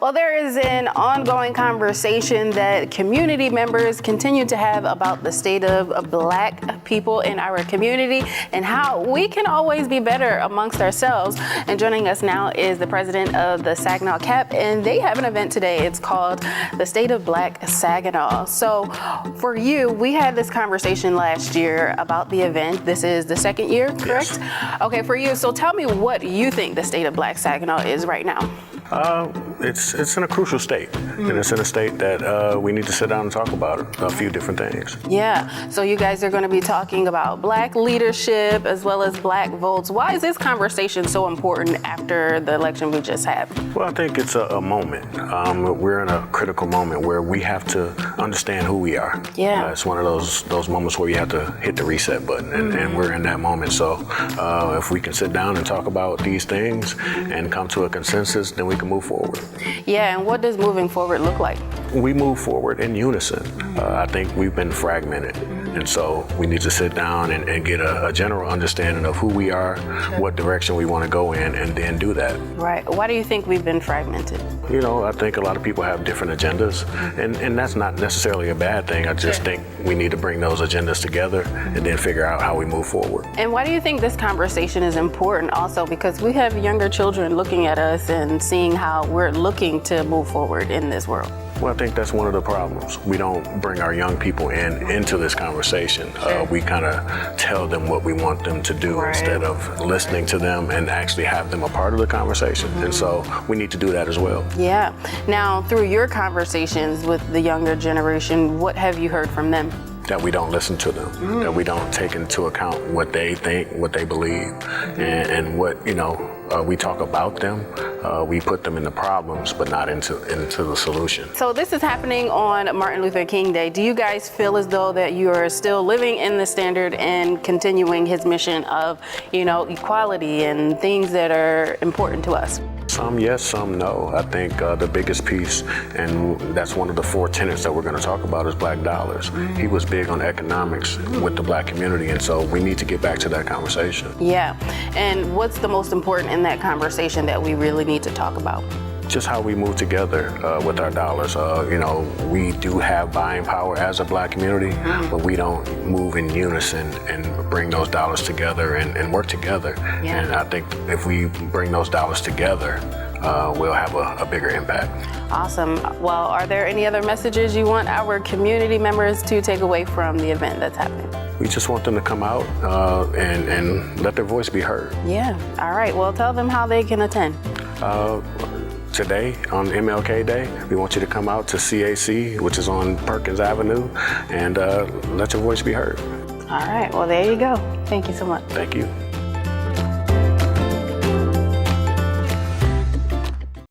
Well, there is an ongoing conversation that community members continue to have about the state of Black people in our community and how we can always be better amongst ourselves. And joining us now is the president of the Saginaw CAP, and they have an event today. It's called the State of Black Saginaw. So for you, we had this conversation last year about the event. This is the second year, correct? Yes. Okay, for you, so tell me what you think the state of Black Saginaw is right now. It's in a crucial state, and it's in a state that we need to sit down and talk about a few different things. Yeah, so you guys are going to be talking about Black leadership as well as Black votes. Why is this conversation so important after the election we just had? Well, I think it's a moment. We're in a critical moment where we have to understand who we are. Yeah. It's one of those moments where you have to hit the reset button, and we're in that moment. So if we can sit down and talk about these things and come to a consensus, then we can move forward. Yeah, and what does moving forward look like? We move forward in unison. I think we've been fragmented, and so we need to sit down and get a general understanding of who we are, what direction we want to go in, and then do that. Right. Why do you think we've been fragmented? You know, I think a lot of people have different agendas, and that's not necessarily a bad thing. I just think we need to bring those agendas together and then figure out how we move forward. And why do you think this conversation is important also? Because we have younger children looking at us and seeing how we're looking to move forward in this world. Well, I think that's one of the problems. We don't bring our young people into this conversation. We kind of tell them what we want them to do instead of listening to them and actually have them a part of the conversation. And so we need to do that as well. Yeah. Now, through your conversations with the younger generation, what have you heard from them? That we don't listen to them, that we don't take into account what they think, what they believe, and what, we talk about them. We put them in the problems, but not into the solution. So this is happening on Martin Luther King Day. Do you guys feel as though that you are still living in the standard and continuing his mission of, equality and things that are important to us? Some yes, some no. I think the biggest piece, and that's one of the 4 tenets that we're going to talk about, is Black dollars. He was big on economics with the Black community, and so we need to get back to that conversation. Yeah, and what's the most important in that conversation that we really need to talk about? Just how we move together with our dollars. We do have buying power as a Black community, but we don't move in unison and bring those dollars together and work together. Yeah. And I think if we bring those dollars together, we'll have a bigger impact. Awesome. Well, are there any other messages you want our community members to take away from the event that's happening? We just want them to come out and let their voice be heard. Yeah. All right. Well, tell them how they can attend. Today, on MLK Day, we want you to come out to CAC, which is on Perkins Avenue, and let your voice be heard. All right. Well, there you go. Thank you so much. Thank you.